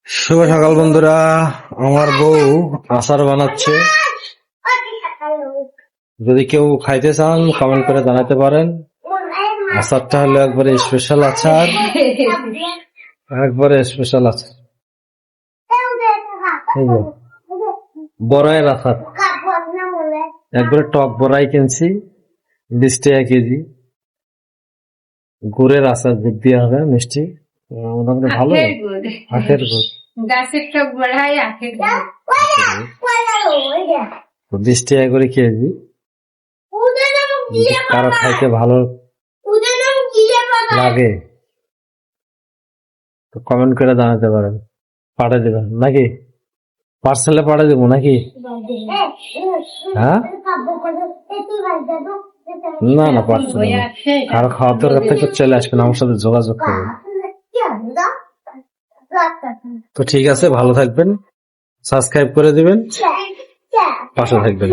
শুভ সকাল বন্ধুরা। আমার বউ আচার বানাচ্ছে, যদি কেউ খাইতে চান কমেন্ট করে জানাতে পারেন। আচারটা হলো একবারে স্পেশাল আচার, একবারে স্পেশাল আচার। এই যে বড়াইয়ের আচার, একবারে টক বড়াই কিনছি 20 টাকা কেজি। গুড়ের আচার, গুড় দিয়ে হবে মিষ্টি, মোটামুটি ভালো। আখের গুড়, গাছের টক বড়াই আখের গুড়। 20 টাকা করে কেজি। কারো খাইতে ভালো লাগে তো কমেন্ট করে জানাতে পারেন, পাঠিয়ে দেবেন নাকি পার্সেলে পাঠিয়ে দেবো নাকি? হ্যাঁ, না না পার্সেল, কারো খাওয়ার দরকার থেকে চলে আসবেন, আমার সাথে যোগাযোগ করবেন। তো ঠিক আছে, ভালো থাকবেন, সাবস্ক্রাইব করে দিবেন, পাশে থাকবেন।